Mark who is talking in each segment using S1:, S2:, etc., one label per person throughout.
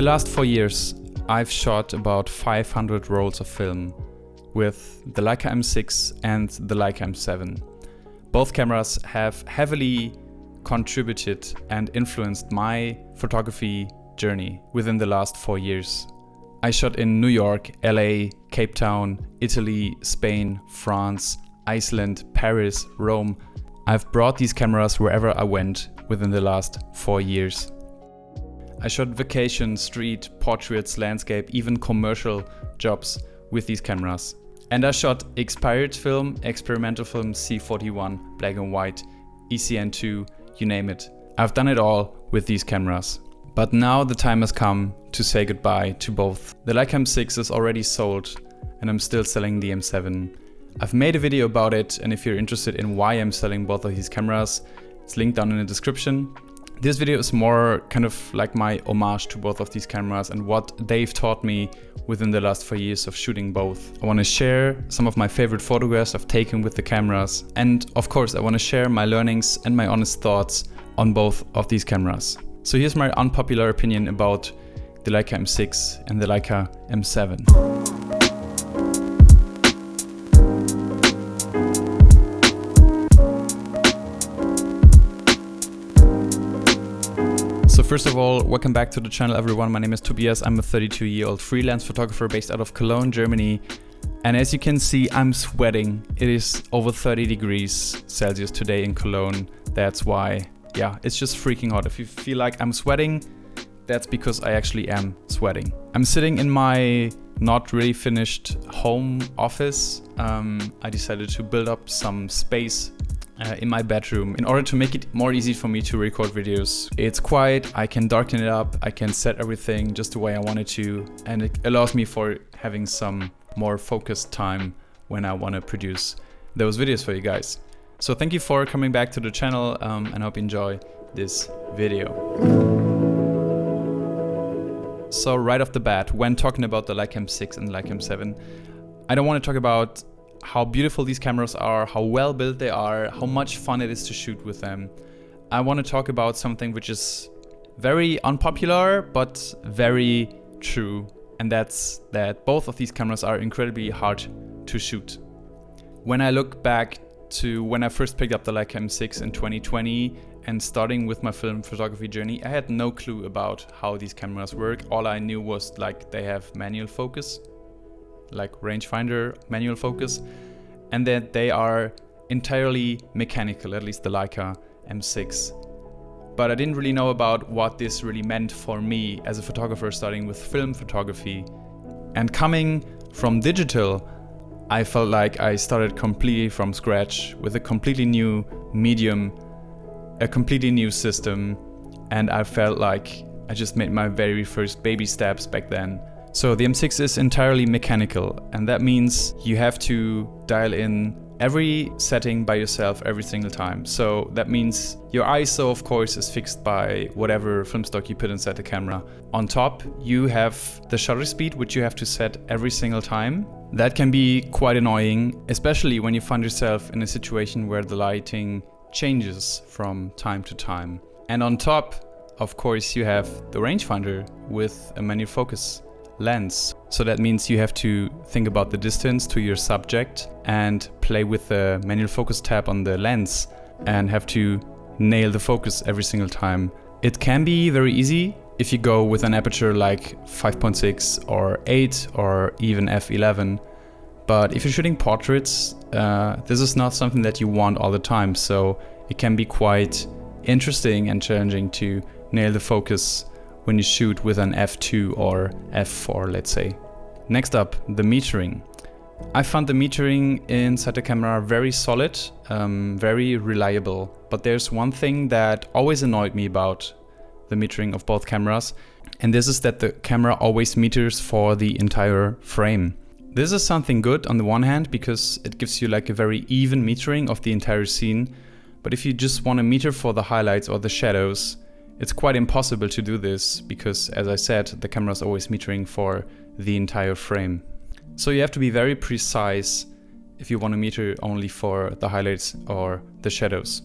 S1: last 4 years, I've shot about 500 rolls of film with the Leica M6 and the Leica M7. Both cameras have heavily contributed and influenced my photography journey within the last 4 years. I shot in New York, LA, Cape Town, Italy, Spain, France, Iceland, Paris, Rome. I've brought these cameras wherever I went within the last 4 years. I shot vacation, street, portraits, landscape, even commercial jobs with these cameras. And I shot expired film, experimental film, C41, black and white, ECN2, you name it. I've done it all with these cameras. But now the time has come to say goodbye to both. The Leica M6 is already sold and I'm still selling the M7. I've made a video about it, and if you're interested in why I'm selling both of these cameras, it's linked down in the description. This video is more kind of like my homage to both of these cameras and what they've taught me within the last 4 years of shooting both. I want to share some of my favorite photographs I've taken with the cameras, and of course I want to share my learnings and my honest thoughts on both of these cameras. So here's my unpopular opinion about the Leica M6 and the Leica M7. So first of all, welcome back to the channel everyone. My name is Tobias. I'm a 32-year-old freelance photographer based out of Cologne, Germany. And as you can see, I'm sweating. It is over 30 degrees Celsius today in Cologne. That's why, yeah, it's just freaking hot. If you feel like I'm sweating, that's because I actually am sweating. I'm sitting in my not really finished home office. I decided to build up some space in my bedroom in order to make it more easy for me to record videos. It's quiet, I can darken it up, I can set everything just the way I want it to, and it allows me for having some more focused time when I want to produce those videos for you guys. So thank you for coming back to the channel, and I hope you enjoy this video. So right off the bat, when talking about the Leica M6 and Leica M7, I don't want to talk about how beautiful these cameras are, how well built they are, how much fun it is to shoot with them. I want to talk about something which is very unpopular but very true, and that's that both of these cameras are incredibly hard to shoot. When I look back to when I first picked up the Leica M6 in 2020 and starting with my film photography journey, I had no clue about how these cameras work. All I knew was like they have manual focus, like rangefinder manual focus, and that they are entirely mechanical, at least the Leica M6. But I didn't really know about what this really meant for me as a photographer starting with film photography. And coming from digital, I felt like I started completely from scratch with a completely new medium, a completely new system, and I felt like I just made my very first baby steps back then. So the M6 is entirely mechanical, and that means you have to dial in every setting by yourself every single time. So that means your ISO, of course, is fixed by whatever film stock you put inside the camera. On top, you have the shutter speed, which you have to set every single time. That can be quite annoying, especially when you find yourself in a situation where the lighting changes from time to time. And on top, of course, you have the rangefinder with a manual focus lens. So that means you have to think about the distance to your subject and play with the manual focus tab on the lens and have to nail the focus every single time. It can be very easy if you go with an aperture like 5.6 or 8 or even f11. But if you're shooting portraits, this is not something that you want all the time. So it can be quite interesting and challenging to nail the focus when you shoot with an f2 or f4, let's say. Next up, the metering. I found the metering inside the camera very solid, very reliable. But there's one thing that always annoyed me about the metering of both cameras, and this is that the camera always meters for the entire frame. This is something good on the one hand because it gives you like a very even metering of the entire scene, but if you just want to meter for the highlights or the shadows, it's quite impossible to do this because, as I said, the camera is always metering for the entire frame. So you have to be very precise if you want to meter only for the highlights or the shadows.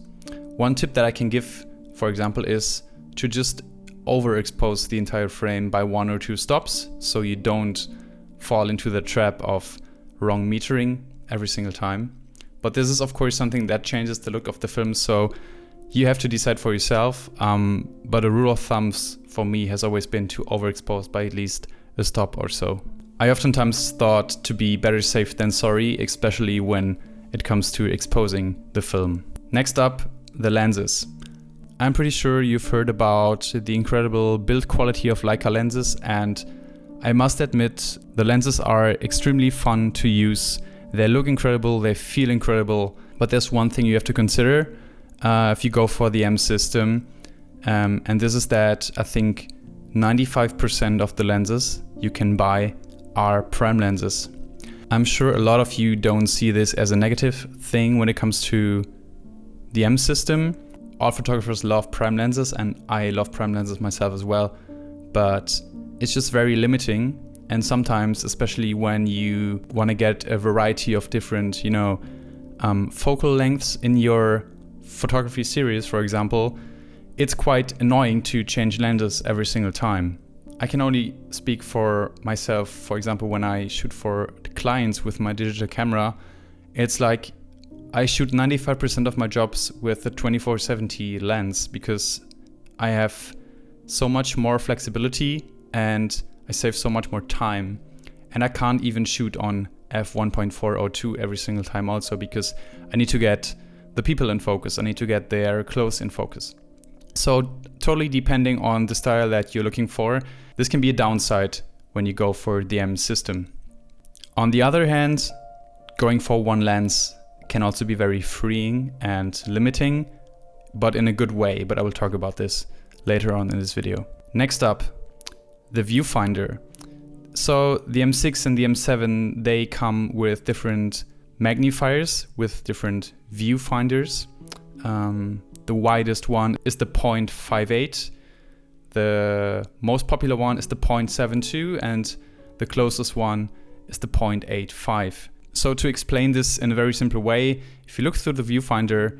S1: One tip that I can give, for example, is to just overexpose the entire frame by 1 or 2 stops, so you don't fall into the trap of wrong metering every single time. But this is of course something that changes the look of the film, so you have to decide for yourself. But a rule of thumbs for me has always been to overexpose by at least a stop or so. I oftentimes thought to be better safe than sorry, especially when it comes to exposing the film. Next up, the lenses. I'm pretty sure you've heard about the incredible build quality of Leica lenses, and I must admit the lenses are extremely fun to use. They look incredible, they feel incredible, but there's one thing you have to consider if you go for the M system, and this is that I think 95% of the lenses you can buy are prime lenses. I'm sure a lot of you don't see this as a negative thing when it comes to the M system. All photographers love prime lenses, and I love prime lenses myself as well, but it's just very limiting. And sometimes, especially when you want to get a variety of different, focal lengths in your photography series, for example, it's quite annoying to change lenses every single time. I can only speak for myself. For example, when I shoot for clients with my digital camera, it's like I shoot 95% of my jobs with the 24-70 lens because I have so much more flexibility and I save so much more time. And I can't even shoot on f1.402 every single time also because I need to get the people in focus. I need to get their clothes in focus. So totally depending on the style that you're looking for, this can be a downside when you go for the M system. On the other hand, going for one lens can also be very freeing and limiting, but in a good way. But I will talk about this later on in this video. Next up, the viewfinder. So the M6 and the M7, they come with different magnifiers, with different viewfinders. The widest one is the 0.58. The most popular one is the 0.72, and the closest one is the 0.85. So to explain this in a very simple way, if you look through the viewfinder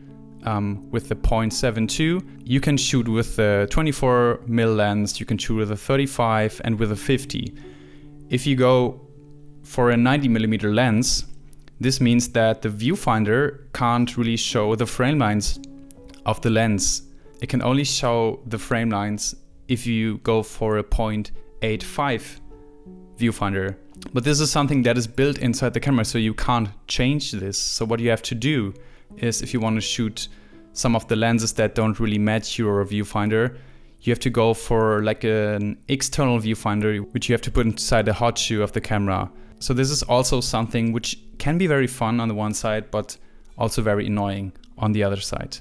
S1: with the 0.72, you can shoot with the 24mm lens, you can shoot with a 35 and with a 50. If you go for a 90mm lens, this means that the viewfinder can't really show the frame lines of the lens. It can only show the frame lines if you go for a 0.85 viewfinder. But this is something that is built inside the camera, so you can't change this. So what you have to do is, if you want to shoot some of the lenses that don't really match your viewfinder, you have to go for like an external viewfinder, which you have to put inside the hot shoe of the camera. So this is also something which can be very fun on the one side, but also very annoying on the other side.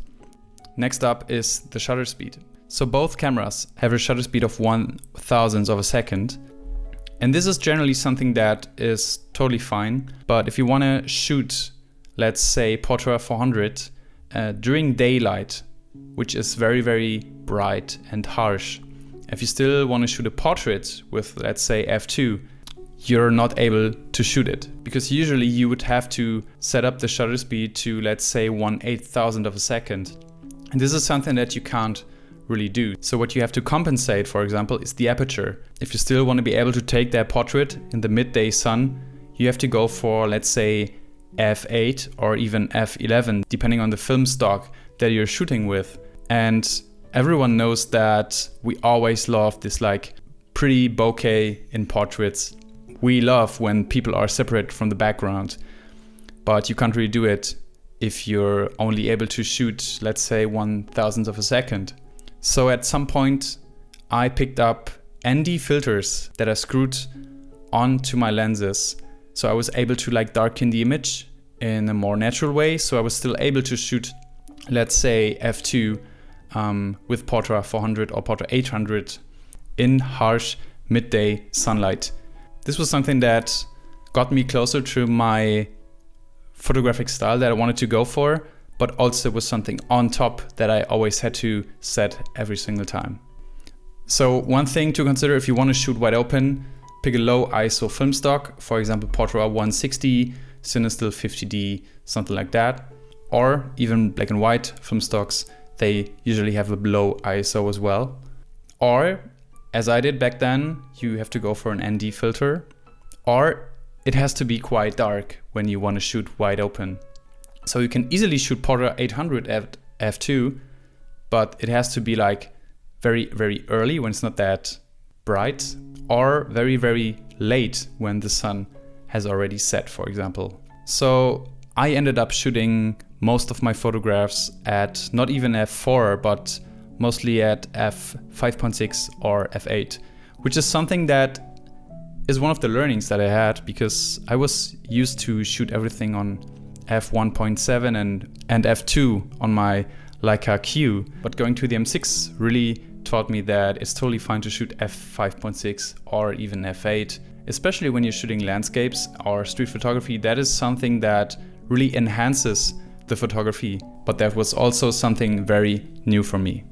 S1: Next up is the shutter speed. So both cameras have a shutter speed of 1/1000th of a second. And this is generally something that is totally fine. But if you want to shoot, let's say, portrait 400 during daylight, which is very, very bright and harsh, if you still want to shoot a portrait with, let's say, f2, you're not able to shoot it. Because usually you would have to set up the shutter speed to, let's say, 1/8000th of a second. And this is something that you can't really do. So what you have to compensate, for example, is the aperture. If you still want to be able to take that portrait in the midday sun, you have to go for, let's say, f8 or even f11, depending on the film stock that you're shooting with. And everyone knows that we always love this like pretty bokeh in portraits. We love when people are separate from the background, but you can't really do it if you're only able to shoot, let's say, 1/1000th of a second. So at some point I picked up ND filters that I screwed onto my lenses. So I was able to like darken the image in a more natural way. So I was still able to shoot, let's say, f2 with portrait 400 or portrait 800 in harsh midday sunlight. This was something that got me closer to my photographic style that I wanted to go for, but also was something on top that I always had to set every single time. So one thing to consider if you want to shoot wide open, pick a low ISO film stock, for example, portrait 160, Cinestill 50D, something like that. Or even black and white film stocks, they usually have a low ISO as well. Or, as I did back then, you have to go for an ND filter. Or it has to be quite dark when you want to shoot wide open. So you can easily shoot Portra 800 at f2, but it has to be like very, very early when it's not that bright, or very, very late when the sun has already set, for example. So I ended up shooting most of my photographs at not even f4, but mostly at f5.6 or f8, which is something that is one of the learnings that I had, because I was used to shoot everything on f1.7 and f2 on my Leica Q, but going to the M6 really taught me that it's totally fine to shoot f5.6 or even f8, especially when you're shooting landscapes or street photography. That is something that really enhances the photography, but that was also something very new for me.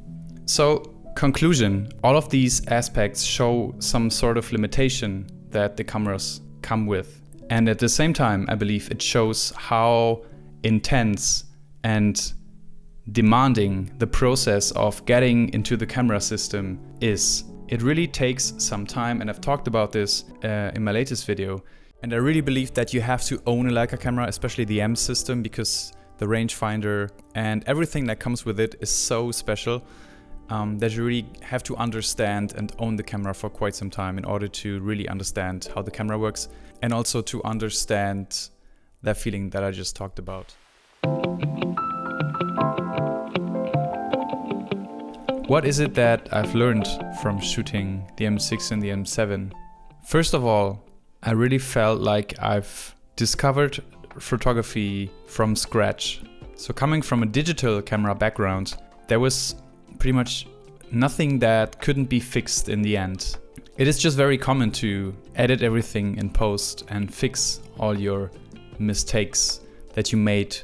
S1: So, conclusion, all of these aspects show some sort of limitation that the cameras come with. And at the same time, I believe it shows how intense and demanding the process of getting into the camera system is. It really takes some time, and I've talked about this in my latest video. And I really believe that you have to own a Leica camera, especially the M system, because the rangefinder and everything that comes with it is so special that you really have to understand and own the camera for quite some time in order to really understand how the camera works, and also to understand that feeling that I just talked about. What is it that I've learned from shooting the M6 and the M7? First of all, I really felt like I've discovered photography from scratch. So coming from a digital camera background, there was pretty much nothing that couldn't be fixed in the end. It is just very common to edit everything in post and fix all your mistakes that you made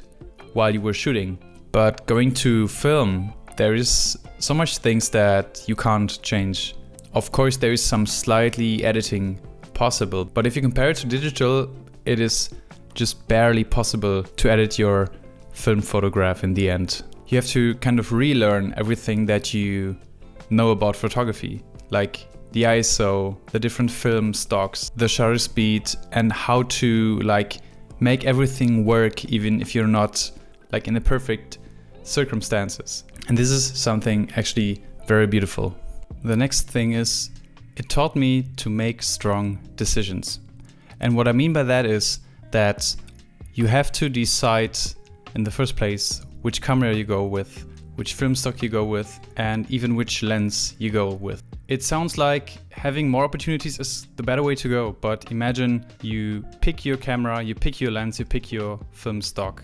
S1: while you were shooting. But going to film, there is so much things that you can't change. Of course, there is some slightly editing possible, but if you compare it to digital, it is just barely possible to edit your film photograph in the end. You have to kind of relearn everything that you know about photography, like the ISO, the different film stocks, the shutter speed, and how to like make everything work even if you're not like in the perfect circumstances. And this is something actually very beautiful. The next thing is, it taught me to make strong decisions. And what I mean by that is that you have to decide in the first place which camera you go with, which film stock you go with, and even which lens you go with. It sounds like having more opportunities is the better way to go, but imagine you pick your camera, you pick your lens, you pick your film stock.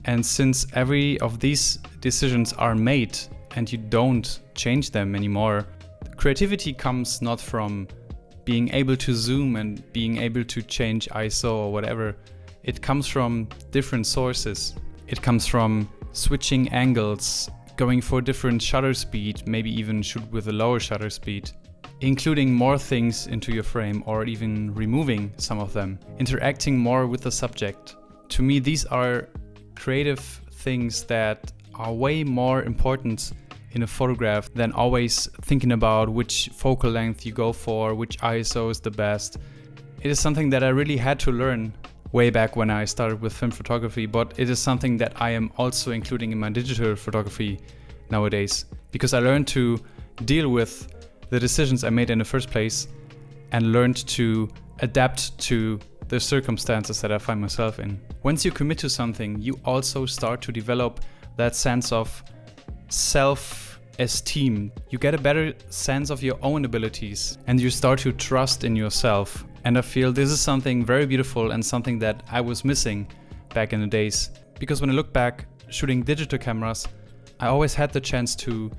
S1: And since every of these decisions are made and you don't change them anymore, creativity comes not from being able to zoom and being able to change ISO or whatever. It comes from different sources. It comes from switching angles, going for different shutter speed, maybe even shoot with a lower shutter speed, including more things into your frame or even removing some of them, interacting more with the subject. To me, these are creative things that are way more important in a photograph than always thinking about which focal length you go for, which ISO is the best. It is something that I really had to learn way back when I started with film photography, but it is something that I am also including in my digital photography nowadays, because I learned to deal with the decisions I made in the first place and learned to adapt to the circumstances that I find myself in. Once you commit to something, you also start to develop that sense of self-esteem. You get a better sense of your own abilities and you start to trust in yourself. And I feel this is something very beautiful and something that I was missing back in the days. Because when I look back shooting digital cameras, I always had the chance to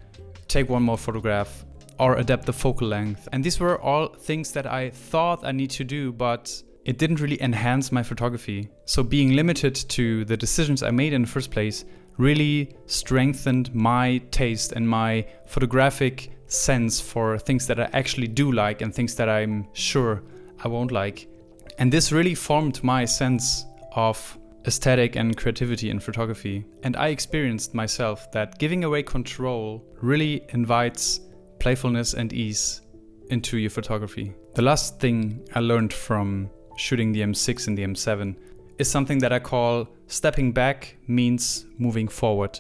S1: take one more photograph or adapt the focal length. And these were all things that I thought I need to do, but it didn't really enhance my photography. So being limited to the decisions I made in the first place really strengthened my taste and my photographic sense for things that I actually do like and things that I'm sure I won't like. And this really formed my sense of aesthetic and creativity in photography. And I experienced myself that giving away control really invites playfulness and ease into your photography. The last thing I learned from shooting the M6 and the M7 is something that I call stepping back means moving forward.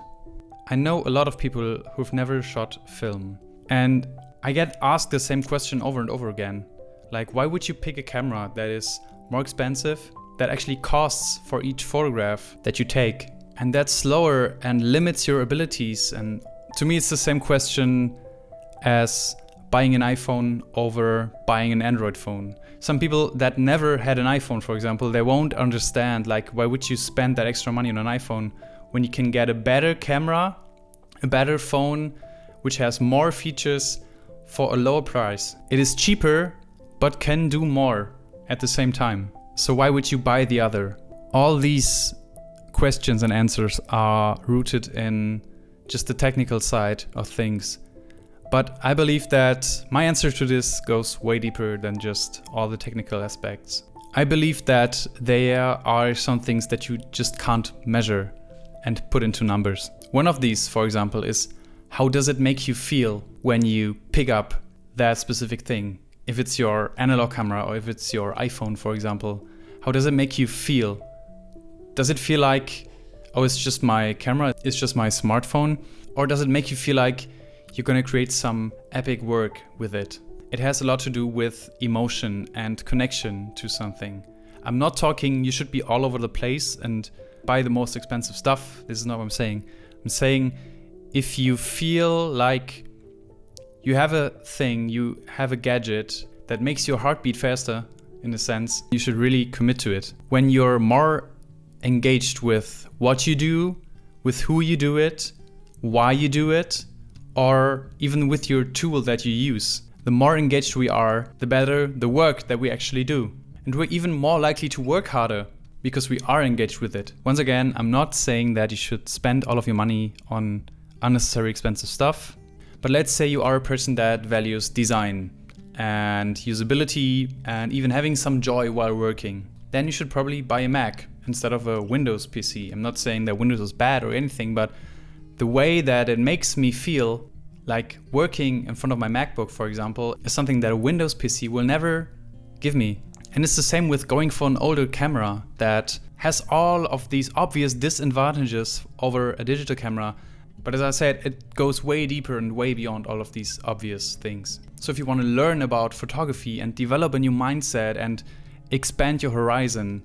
S1: I know a lot of people who've never shot film, and I get asked the same question over and over again. Like, why would you pick a camera that is more expensive, that actually costs for each photograph that you take, and that's slower and limits your abilities? And to me, it's the same question as buying an iPhone over buying an Android phone. Some people that never had an iPhone, for example, they won't understand, like, why would you spend that extra money on an iPhone when you can get a better camera, a better phone, which has more features for a lower price. It is cheaper, but can do more at the same time. So why would you buy the other? All these questions and answers are rooted in just the technical side of things. But I believe that my answer to this goes way deeper than just all the technical aspects. I believe that there are some things that you just can't measure and put into numbers. One of these, for example, is how does it make you feel when you pick up that specific thing? If it's your analog camera or if it's your iPhone, for example, how does it make you feel? Does it feel like, oh, it's just my camera, it's just my smartphone? Or does it make you feel like you're gonna create some epic work with it? It has a lot to do with emotion and connection to something. I'm not talking you should be all over the place and buy the most expensive stuff. This is not what I'm saying. I'm saying if you feel like you have a thing, you have a gadget that makes your heart beat faster, in a sense, you should really commit to it. When you're more engaged with what you do, with who you do it, why you do it, or even with your tool that you use, the more engaged we are, the better the work that we actually do. And we're even more likely to work harder because we are engaged with it. Once again, I'm not saying that you should spend all of your money on unnecessary expensive stuff, but let's say you are a person that values design and usability and even having some joy while working. Then you should probably buy a Mac instead of a Windows PC. I'm not saying that Windows is bad or anything, but the way that it makes me feel, like working in front of my MacBook, for example, is something that a Windows PC will never give me. And it's the same with going for an older camera that has all of these obvious disadvantages over a digital camera. But as I said, it goes way deeper and way beyond all of these obvious things. So if you want to learn about photography and develop a new mindset and expand your horizon,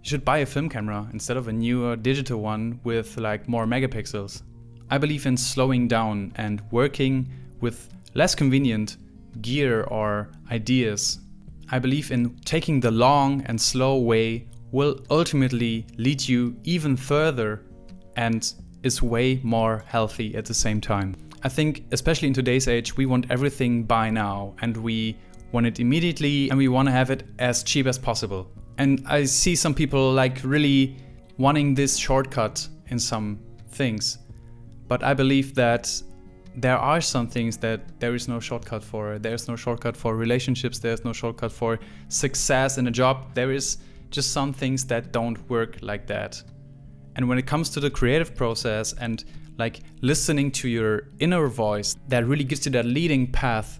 S1: you should buy a film camera instead of a newer digital one with like more megapixels. I believe in slowing down and working with less convenient gear or ideas. I believe in taking the long and slow way will ultimately lead you even further and is way more healthy at the same time. I think especially in today's age, we want everything by now and we want it immediately and we want to have it as cheap as possible. And I see some people like really wanting this shortcut in some things. But I believe that there are some things that there is no shortcut for. There's no shortcut for relationships. There's no shortcut for success in a job. There is just some things that don't work like that. And when it comes to the creative process and like listening to your inner voice that really gives you that leading path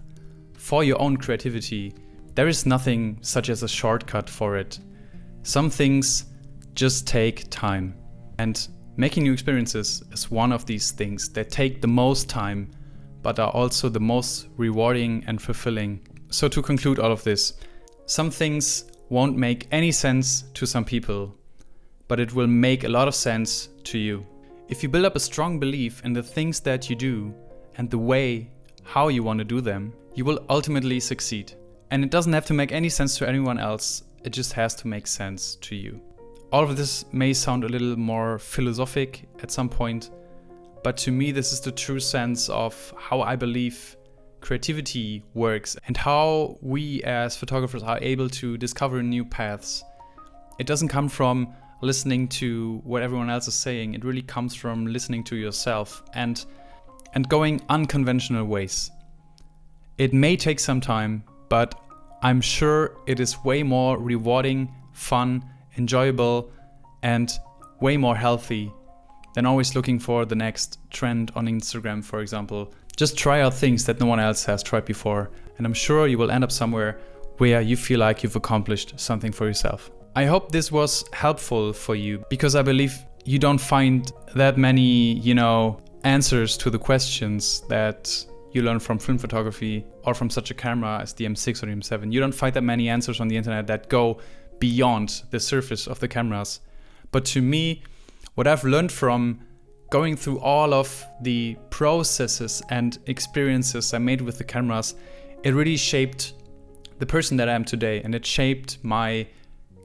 S1: for your own creativity, there is nothing such as a shortcut for it. Some things just take time. And making new experiences is one of these things that take the most time, but are also the most rewarding and fulfilling. So to conclude all of this, some things won't make any sense to some people, but it will make a lot of sense to you. If you build up a strong belief in the things that you do and the way how you want to do them, you will ultimately succeed. And it doesn't have to make any sense to anyone else, it just has to make sense to you. All of this may sound a little more philosophic at some point, but to me this is the true sense of how I believe creativity works and how we as photographers are able to discover new paths. It doesn't come from listening to what everyone else is saying, it really comes from listening to yourself and going unconventional ways. It may take some time, but I'm sure it is way more rewarding, fun, enjoyable, and way more healthy than always looking for the next trend on Instagram, for example. Just try out things that no one else has tried before, and I'm sure you will end up somewhere where you feel like you've accomplished something for yourself. I hope this was helpful for you, because I believe you don't find that many, answers to the questions that you learn from film photography or from such a camera as the M6 or the M7. You don't find that many answers on the internet that go beyond the surface of the cameras. But to me, what I've learned from going through all of the processes and experiences I made with the cameras, it really shaped the person that I am today, and it shaped my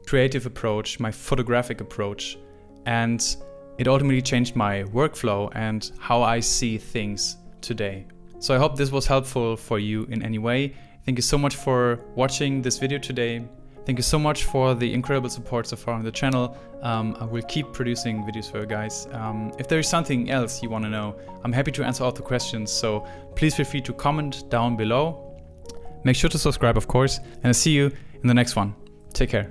S1: creative approach, my photographic approach, and it ultimately changed my workflow and how I see things today. So I hope this was helpful for you in any way. Thank you so much for watching this video today. Thank you so much for the incredible support so far on the channel. I will keep producing videos for you guys. If there is something else you want to know, I'm happy to answer all the questions, so please feel free to comment down below. Make sure to subscribe, of course, and I'll see you in the next one. Take care.